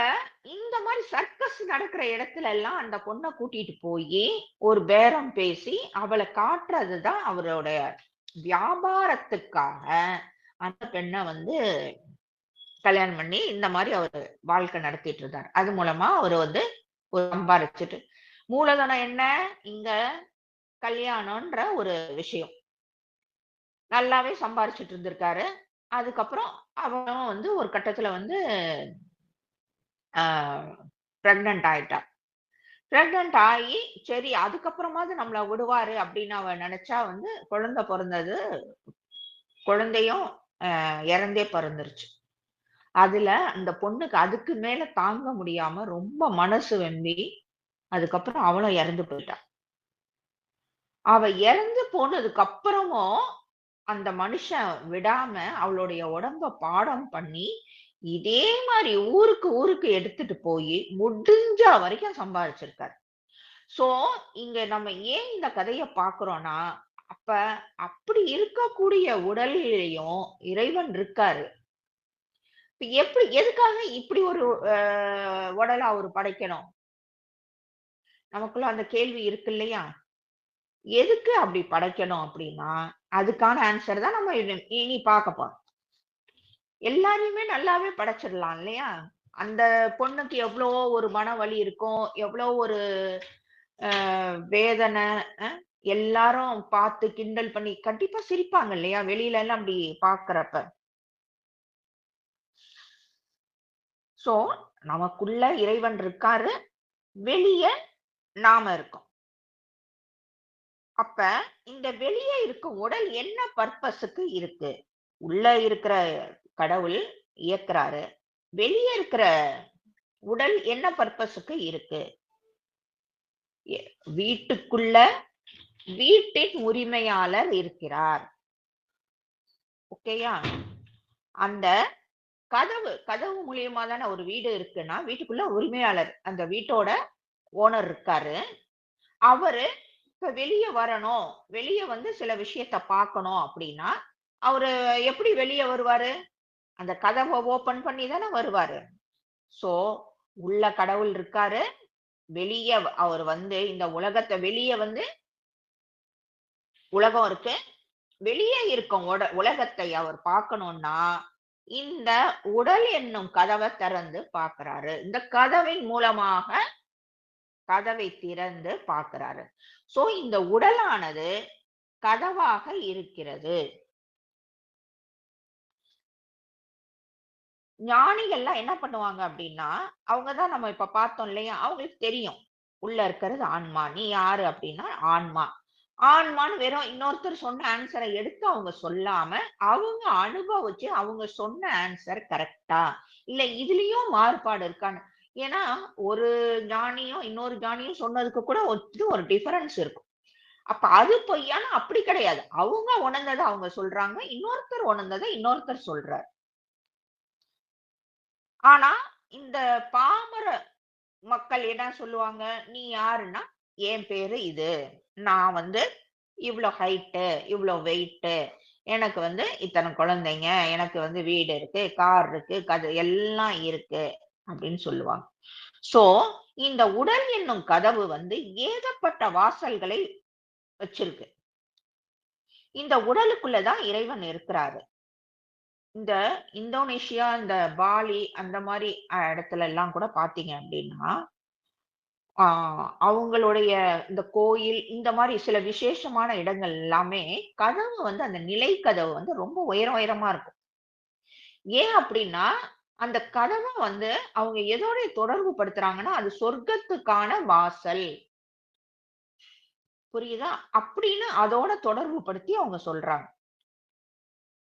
இந்த மாரி சர்க்கஸ் நடக்கிற இடத்துல எல்லாம் அந்த பொண்ண கூட்டிட்டு போயி, ஒரு பேரம் பேசி அவள காட்டுறது தான் அவரோட வியாபாரத்துக்காக அந்த பெண்ண வந்து கல்யாணம் பண்ணி, இந்த மாரி அவரு வாழ்க்கை நடத்திட்டு இருந்தாரு. அது மூலமா அவரு வந்து ஒரு சம்பாரிச்சுட்டு மூலதனம் என்ன? இங்க கல்யாணம்ன்ற ஒரு விஷயம். நல்லாவே சம்பாரிச்சுட்டு இருந்திருக்காரு. அதுக்கப்புறம் அவளும் வந்து ஒரு கட்டத்துல வந்து ஆ பிரெக்னன்ட் ஆயிட்டா. பிரெக்னன்ட் ஆயி, சரி அதுக்கப்புறமாவது நம்மள விடுவாரு அப்படின்னு அவ நெனச்சா வந்து குழந்தை பொறந்தது. குழந்தையும் இறந்தே பிறந்துருச்சு. அதுல அந்த பொண்ணுக்கு அதுக்கு மேல தாங்க முடியாம ரொம்ப மனசு வெம்பி, அதுக்கப்புறம் அவளும் இறந்து போயிட்டா. அவ இறந்து போனதுக்கு அப்புறமும் அந்த மனுஷன் விடாம அவளுடைய உடம்ப பாடம் பண்ணி, இதே மாரி ஊருக்கு ஊருக்கு எடுத்துட்டு போயி, முடிஞ்ச வரைக்கும் சம்பாரிச்சிருக்காரு. சோ, இங்க நம்ம ஏன் இந்த கதைய பார்க்கிறோம்னா, அப்ப அப்படி இருக்கக்கூடிய உடல்லயும் இறைவன் இருக்காரு. இப்ப எப்படி எதுக்காக இப்படி ஒரு அ உடல அவரு படைக்கணும்? நமக்குள்ள அந்த கேள்வி இருக்கு இல்லையா? எதுக்கு அப்படி படைக்கணும் அப்படின்னா, அதுக்கான ஆன்ஸர் தான் நம்ம இனி பார்க்க போறோம். எல்லாரையுமே நல்லாவே படைச்சிடலாம் இல்லையா? அந்த பொண்ணுக்கு எவ்வளவோ ஒரு மன வலி இருக்கும். எவ்வளோ ஒரு வேதனை. அ எல்லாரும் பார்த்து கிண்டல் பண்ணி கண்டிப்பா சிரிப்பாங்க இல்லையா? வெளியில எல்லாம் அப்படி பார்க்கிறப்ப. சோ, நமக்குள்ள இறைவன் இருக்காரு. வெளிய நாம இருக்கோம். அப்ப இந்த வெளிய இருக்கும் உடல் என்ன பர்ப்பஸுக்கு இருக்கு? உள்ள இருக்கிற கடவுள் இயக்குறாரு. வெளிய இருக்கிற உடல் என்ன பர்ப்பஸுக்கு இருக்கு? எ வீட்டுக்குள்ள வீட்டின் உரிமையாளர் இருக்கிறார். ஓகேயா? அந்த கதவு மூலியமா தானே ஒரு வீடு இருக்குன்னா, வீட்டுக்குள்ள உரிமையாளர், அந்த வீட்டோட ஓனர் இருக்காரு. அவரு இப்ப வெளிய வரணும், வெளிய வந்து சில விஷயத்த பார்க்கணும் அப்படின்னா, அவரு எப்படி வெளிய வருவாரு? அந்த கதவ ஓப்பன் பண்ணி தானே வருவாரு. சோ, உள்ள கடவுள் இருக்காரு. வெளிய அவர் வந்து இந்த உலகத்த வெளிய வந்து உலகம் இருக்கு. வெளியே இருக்கும் உலகத்தை அவர் பார்க்கணும்னா, இந்த உடல் என்னும் கதவ திறந்து பார்க்கிறாரு. இந்த கதவின் மூலமாக கதவை திறந்து பார்க்கிறாரு. சோ இந்த உடலானது கதவாக இருக்கிறது. ஞானிகள்லாம் என்ன பண்ணுவாங்க அப்டின்னா, அவங்க தான் நம்ம இப்ப பார்த்தோம் இல்லையா? அவங்களுக்கு தெரியும். உள்ள இருக்கிறது ஆன்மா. நீ யாரு அப்டின்னா, ஆன்மா. ஆன்மான்னு வெறும் இன்னொருத்தர் சொன்ன ஆன்ஸர எடுத்து அவங்க சொல்லாம, அவங்க அனுபவிச்சு அவங்க சொன்ன ஆன்ஸர் கரெக்ட்டா? இல்ல இதுலயும் மாறுபாடு இருக்கான்னு ஏன்னா, ஒரு ஞானியும், இன்னொரு ஞானியும் சொன்னதுக்கு கூட ஒரு டிஃபரன்ஸ் இருக்கும். அப்ப அது பொய்யான்னா அப்படி கிடையாது. அவங்க உணர்ந்தத அவங்க சொல்றாங்க. இன்னொருத்தர் உணர்ந்தத இன்னொருத்தர் சொல்றார். ஆனா, இந்த பாமர மக்கள் என்ன சொல்லுவாங்க? "நீ யாருன்னா, என் பேரு இது. நான் வந்து இவ்ளோ ஹைட்டு, இவ்ளோ வெயிட்டு. எனக்கு வந்து இத்தன குழந்தைங்க, எனக்கு வந்து வீடு இருக்கு, கார் இருக்கு, எல்லாம் இருக்கு." அப்படின்னு சொல்லுவாங்க. சோ, இந்த உடல் என்னும் கதவு வந்து ஏகப்பட்ட வாசல்களை வச்சிருக்கு. இந்த உடலுக்குள்ள தான் இறைவன் இருக்கிறாரு. இந்த இந்தோனேஷியா, இந்த பாலி அந்த மாரி இடத்துல எல்லாம் கூட பார்த்தீங்க அப்படின்னா, ஆ அவங்களுடைய இந்த கோயில், இந்த மாரி சில விசேஷமான இடங்கள் எல்லாமே கதவு வந்து அந்த நிலை கதவு வந்து ரொம்ப உயரமா இருக்கும். ஏன் அப்படின்னா, அந்த கதவை வந்து அவங்க எதோட தொடர்பு படுத்துறாங்கன்னா, அது சொர்க்கத்துக்கான வாசல். புரியுதா? அப்படின்னு அதோட தொடர்பு படுத்தி அவங்க சொல்றாங்க.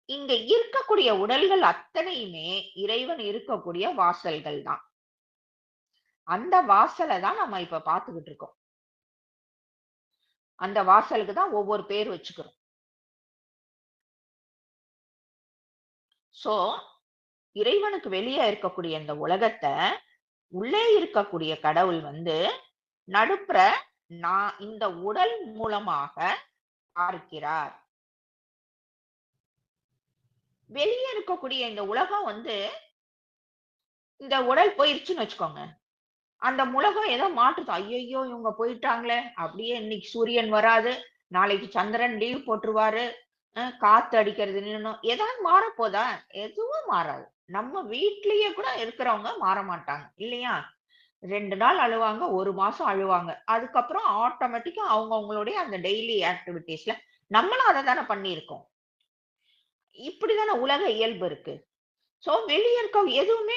இங்க இருக்கக்கூடிய உடல்கள் அத்தனையுமே இறைவன் இருக்கக்கூடிய வாசல்கள் தான். அந்த வாசல தான் நம்ம இப்ப பார்த்துக்கிட்டு இருக்கோம். அந்த வாசலுக்கு தான் ஒவ்வொரு பேர் வச்சுக்கிறோம். சோ, இறைவனுக்கு வெளியே இருக்கக்கூடிய இந்த உலகத்த, உள்ளே இருக்கக்கூடிய கடவுள் வந்து நடுப்புற நான் இந்த உடல் மூலமாக பார்க்கிறார். வெளியே இருக்கக்கூடிய இந்த உலகம் வந்து இந்த உடல் போயிருச்சுன்னு வச்சுக்கோங்க. அந்த உலகம் ஏதோ மாற்றுது. ஐய்யய்யோ! இவங்க போயிட்டாங்களே! அப்படியே இன்னைக்கு சூரியன் வராது. நாளைக்கு சந்திரன் லீவ் போட்டுருவாரு. காத்து அடிக்கிறது நின்னுடும். ஏதாவது மாறப்போதா? எதுவும் மாறாது. நம்ம வீட்லயே கூட இருக்கிறவங்க மாற மாட்டாங்க. இல்லையா? 2 நாள் அழுவாங்க, 1 மாசம் அழுவாங்க. அதுக்கப்புறம் ஆட்டோமேட்டிக்கா அவங்களுடைய அந்த டெய்லி ஆக்டிவிட்டீஸ்ல நம்மளும் அத தானே பண்ணியிருக்கோம். இப்படிதானே உலக இயல்பு இருக்கு. சோ வெளிய இருக்க எதுவுமே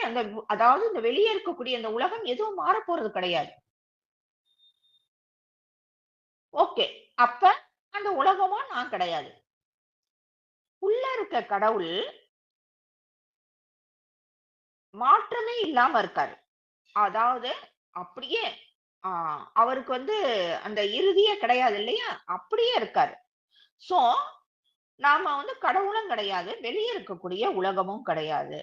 அதாவது இந்த வெளிய இருக்கக்கூடிய இந்த உலகம் எதுவும் மாறப்போறது கிடையாது. ஓகே. அப்ப அந்த உலகமும் நான் கிடையாது. உள்ள இருக்க கடவுள் மாற்றமே இல்லாம இருக்காரு. அதாவது அப்படியே ஆ அவருக்கு வந்து அந்த இறுதியே கிடையாது இல்லையா? அப்படியே இருக்காரு. சோ, நாம வந்து கடவுளும் கிடையாது. வெளிய இருக்கக்கூடிய உலகமும் கிடையாது.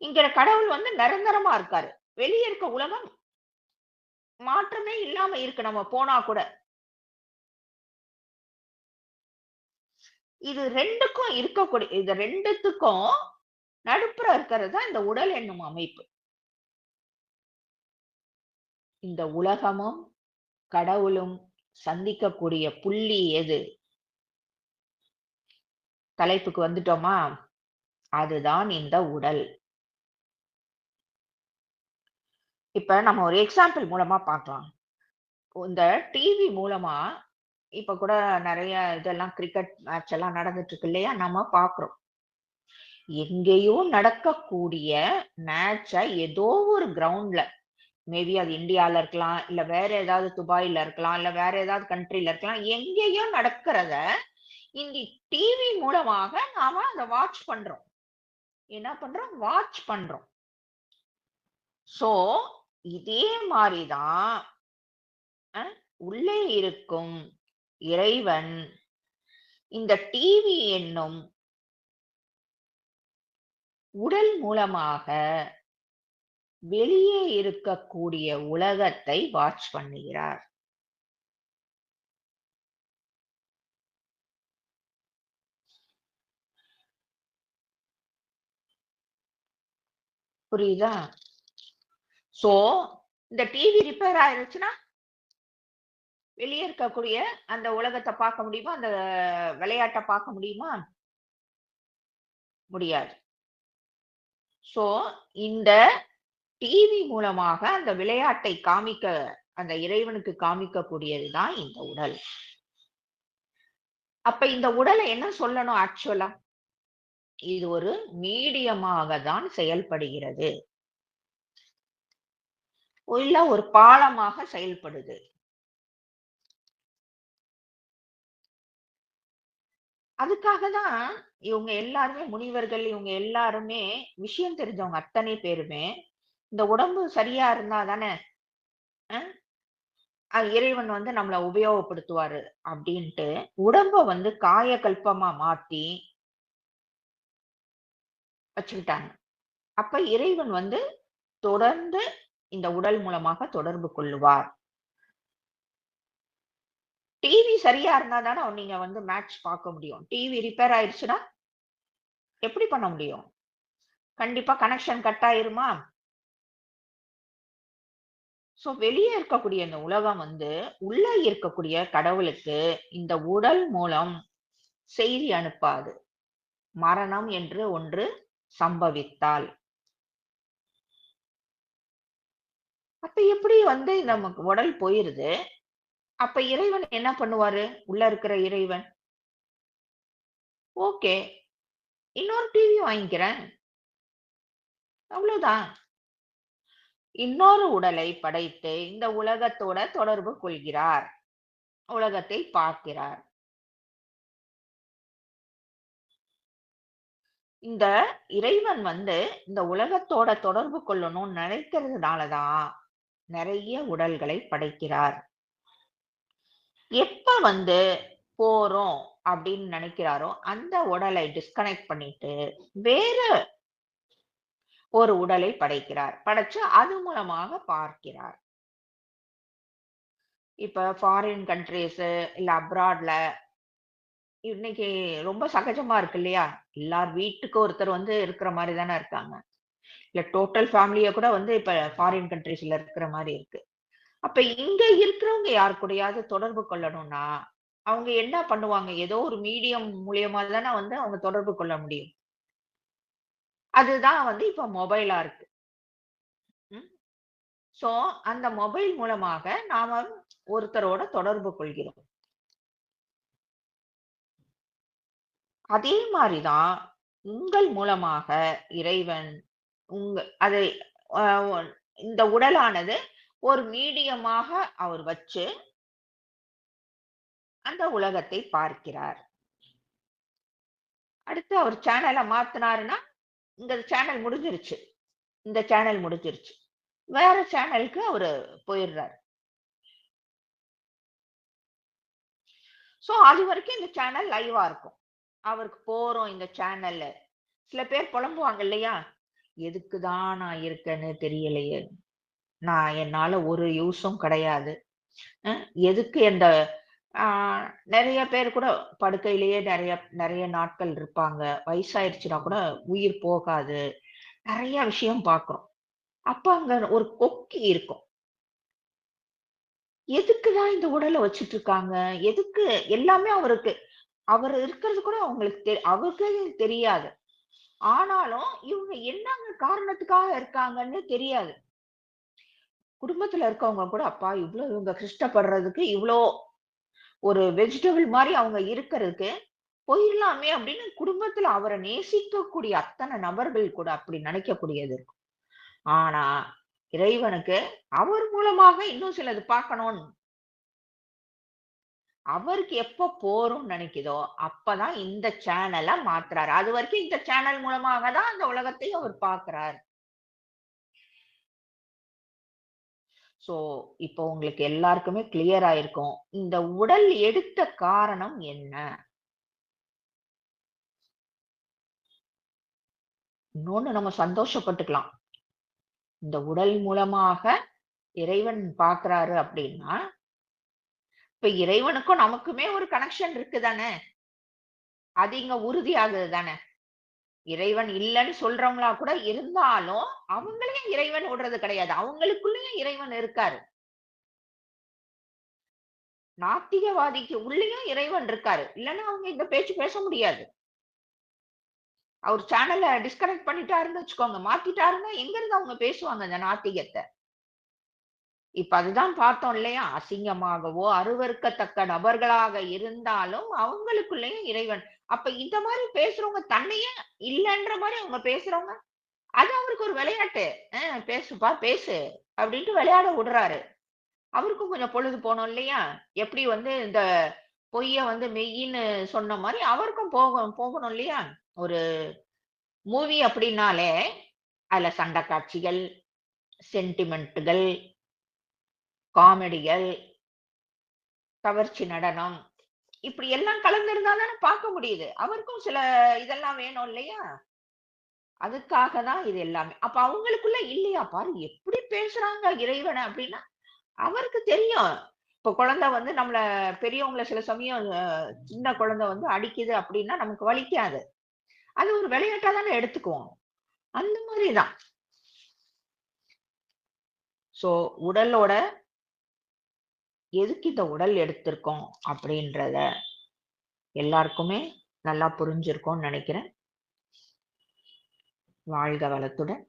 இங்க கடவுள் வந்து நிரந்தரமா இருக்காரு. வெளிய இருக்க உலகம் மாற்றமே இல்லாம இருக்கு நம்ம போனா கூட. இது 2த்துக்கும் நடுப்புற இருக்கிறது தான் இந்த உடல் என்னும் அமைப்பு. இந்த உலகமும், கடவுளும் சந்திக்கக்கூடிய புள்ளி எது? தலைப்புக்கு வந்துட்டோமா? அதுதான் இந்த உடல். இப்ப நம்ம ஒரு எக்ஸாம்பிள் மூலமா பார்க்கலாம். இந்த டிவி மூலமா இப்ப கூட நெறைய இதெல்லாம் கிரிக்கெட் மேட்ச் எல்லாம் நடந்துட்டு இருக்கு இல்லையா? நம்ம பார்க்குறோம். எங்கேயோ நடக்கக்கூடிய மேட்ச்ச ஏதோ ஒரு கிரவுண்ட்ல மேபி அது இந்தியால இருக்கலாம், இல்ல வேற ஏதாவது துபாய்ல இருக்கலாம், இல்ல வேற ஏதாவது கண்ட்ரில இருக்கலாம். எங்கேயோ நடக்கிறத இந்த டிவி மூலமாக நாம அத வாட்ச் பண்றோம். என்ன பண்றோம்? வாட்ச் பண்றோம். சோ, இதே மாரி தான் அ உள்ளே இருக்கும் இறைவன் இந்த டிவி என்னும் உடல் மூலமாக வெளியே இருக்கக்கூடிய உலகத்தை வாட்ச் பண்ணுகிறார். புரியுதா? சோ, இந்த டிவி ரிப்பேர் ஆயிருச்சுன்னா, வெளிய இருக்கக்கூடிய அந்த உலகத்த பார்க்க முடியுமா? அந்த விளையாட்ட பார்க்க முடியுமா? முடியாது. சோ, இந்த டிவி மூலமாக அந்த விளையாட்டை காமிக்க அந்த இறைவனுக்கு காமிக்கக்கூடியது தான் இந்த உடல். அப்ப இந்த உடல என்ன சொல்லணும் ஆக்சுவலா? இது ஒரு மீடியமாக தான் செயல்படுகிறது. இல்ல ஒரு பாலமாக செயல்படுது. அதுக்காக தான் இவங்க எல்லாருமே முனிவர்கள், இவங்க எல்லாருமே விஷயம் தெரிஞ்சவங்க அத்தனை பேருமே, இந்த உடம்பு சரியா இருந்தா தானே இறைவன் வந்து நம்மள உபயோகப்படுத்துவாரு அப்படின்ட்டு, உடம்ப வந்து காயகல்பமா மாத்தி வச்சுக்கிட்டாங்க. அப்ப இறைவன் வந்து தொடர்ந்து இந்த உடல் மூலமாக தொடர்பு கொள்ளுவார். டிவி சரியா இருந்தா தானே நீங்க வந்து மேட்ச் பார்க்க முடியும். டிவி ரிப்பேர் ஆயிடுச்சுன்னா, எப்படி பண்ண முடியும்? கண்டிப்பா கனெக்ஷன் கட் ஆயிருமா? சோ வெளிய இருக்கக்கூடிய இந்த உலகம் வந்து, உள்ள இருக்கக்கூடிய கடவுளுக்கு இந்த உடல் மூலம் செய்தி அனுப்பாது. மரணம் என்று ஒன்று சம்பவித்தால். அப்ப எப்படி வந்து நமக்கு உடல் போயிருது? அப்ப இறைவன் என்ன பண்ணுவாரு? உள்ள இருக்கிற இறைவன், ஓகே இன்னொரு டிவி வாங்கிக்கிறேன். அவ்வளவுதான். இன்னொரு உடலை படைத்து இந்த உலகத்தோட தொடர்பு கொள்கிறார். உலகத்தை பார்க்கிறார். இந்த இறைவன் இந்த உலகத்தோட தொடர்பு கொள்ளணும்னு நினைக்கிறதுனால தான் நிறைய உடல்களை படைக்கிறார். எப்ப போறோம் அப்படின்னு நினைக்கிறாரோ அந்த உடலை டிஸ்கனெக்ட் பண்ணிட்டு வேற ஒரு உடலை படைக்கிறார். படைச்சு அது மூலமாக பார்க்கிறார். இப்ப ஃபாரின் கண்ட்ரீஸ் இல்ல அப்ராட்ல இன்னைக்கு ரொம்ப சகஜமா இருக்கு இல்லையா? எல்லார் வீட்டுக்கு ஒருத்தர் இருக்கிற மாரி தானே இருக்காங்க. இல்ல டோட்டல் ஃபேமிலிய கூட இப்ப ஃபாரின் கண்ட்ரீஸ்ல இருக்கிற மாரி இருக்கு. அப்ப இங்க இருக்கிறவங்க யார் கூடயாவது தொடர்பு கொள்ளணும்னா, அவங்க என்ன பண்ணுவாங்க? ஏதோ ஒரு மீடியம் மூலியமா தானே அவங்க தொடர்பு கொள்ள முடியும். அதுதான் இப்ப மொபைலா இருக்கு. ம். சோ அந்த மொபைல் மூலமாக நாம ஒருத்தரோட தொடர்பு கொள்கிறோம். அதே மாரி தான் உங்கள் மூலமாக இறைவன் அதை அ ஒ இந்த உடலானது ஒரு மீடியமாக அவர் வச்சு அந்த உலகத்தை பார்க்கிறார். அடுத்து அவர் சேனல மாத்துனாருன்னா, இந்த சேனல் முடிஞ்சிருச்சு. இந்த சேனல் முடிஞ்சிருச்சு. வேற சேனலுக்கு அவரு போயிடுறாரு. அதுவரைக்கும் இந்த சேனல் லைவா இருக்கும். அவருக்கு போறோம் இந்த சேனல்ல. சில பேர் புலம்புவாங்க இல்லையா? எதுக்கு தான் நான் இருக்கேன்னு தெரியலையே! என்னால ஒரு யூஸும் கிடையாது. அ எதுக்கு ஆ நெறைய பேர் கூட படுக்கையிலேயே நெறைய நெறைய நாட்கள் இருப்பாங்க. வயசாயிருச்சுனா கூட உயிர் போகாது. நெறைய விஷயம் பார்க்குறோம். அப்ப அங்க ஒரு கொக்கி இருக்கும். எதுக்கு தான் இந்த உடல வச்சுட்டு இருக்காங்க? எதுக்கு எல்லாமே அவர் இருக்கிறது கூட அவருக்கே தெரியாது. ஆனாலும் இவங்க என்னங்க காரணத்துக்காக இருக்காங்கன்னு தெரியாது. குடும்பத்துல இருக்கவங்க கூட, அப்பா இவ்ளோ இவங்க கஷ்டப்படுறதுக்கு இவ்ளோ ஒரு வெஜிடபிள் மாரி அவங்க இருக்கறதுக்கு போயிரலாமே அப்படின்னு குடும்பத்துல அவர நேசிக்கக்கூடிய அத்தன நபர்கள் கூட அப்படி நினைக்கக்கூடியது இருக்கும். ஆனா, இறைவனுக்கு அவர் மூலமாக இன்னும் சிலது பார்க்கணும்னு அவருக்கு எப்ப போரும்னு நினைக்குதோ, அப்பதான் இந்த சேனல மாத்துறாரு. அதுவரைக்கும் இந்த சேனல் மூலமாக தான் அந்த உலகத்தை அவர் பார்க்கிறார். சோ, இப்போ உங்களுக்கு எல்லாருக்குமே கிளியர் ஆயிருக்கும். இந்த உடல் எடுத்த காரணம் என்ன? இன்னொன்னு நம்ம சந்தோஷப்பட்டுக்கலாம். இந்த உடல் மூலமாக இறைவன் பார்க்கிறாரு அப்படின்னா, இப்ப இறைவனுக்கும் நமக்குமே ஒரு கனெக்ஷன் இருக்கு தானே! அது இங்க உறுதியாகுது தானே! இறைவன் இல்லன்னு சொல்றவங்களா கூட இருந்தாலும், அவங்களையும் இறைவன் விடுறது கிடையாது. அவங்களுக்குள்ளயும் இறைவன் இருக்காரு. நாத்திகவாதிக்கு உள்ளயும் இறைவன் இருக்காரு. இல்லன்னா அவங்க இந்த பேச்சு பேச முடியாது. அவர் சேனல டிஸ்கனெக்ட் பண்ணிட்டாருன்னு வச்சுக்கோங்க. மாத்திட்டாருன்னா எங்கிருந்து அவங்க பேசுவாங்க இந்த நாத்திகத்த? இப்ப அதுதான் பார்த்தோம் இல்லையா? அசிங்கமாகவோ, அருவருக்கத்தக்க நபர்களாக இருந்தாலும், அவங்களுக்குள்ளயும் இறைவன். அப்ப இந்த மாரி பேசுறவங்க தன்னையே இல்லன்ற மாரி அவங்க பேசுறவங்க, அது அவருக்கு ஒரு விளையாட்டு. பேசுப்பா பேசு அப்படின்ட்டு விளையாட விடுறாரு. அவருக்கும் கொஞ்சம் பொழுது போணும் இல்லையா? எப்படி இந்த பொய்ய மெய்யின்னு சொன்ன மாரி அவருக்கும் போகணும் இல்லையா? ஒரு மூவி அப்படின்னாலே, அதுல சண்ட காட்சிகள், சென்டிமென்ட்கள், காமெடிகள், கவர்ச்சி நடனம், இப்படி எல்லாம் கலந்திருந்தா தானே பார்க்க முடியுது. அவருக்கும் சில இதெல்லாம் வேணும் இல்லையா? அதுக்காக தான் இது எல்லாமே. அப்ப அவங்களுக்குள்ள இல்லையா பாரு எப்படி பேசுறாங்க இறைவன அப்படின்னா, அவருக்கு தெரியும். இப்ப குழந்தை நம்மள பெரியவங்கள சில சமயம் சின்ன குழந்தை அடிக்குது அப்படின்னா நமக்கு வலிக்காது. அது ஒரு விளையாட்டா தானே எடுத்துக்குவோம். அந்த மாரி தான். சோ உடலோட எதுக்கு இந்த உடல் எடுத்திருக்கோம் அப்படின்றத எல்லாருக்குமே நல்லா புரிஞ்சிருக்கும்னு நெனைக்கிறேன். வாழ்க வளத்துடன்.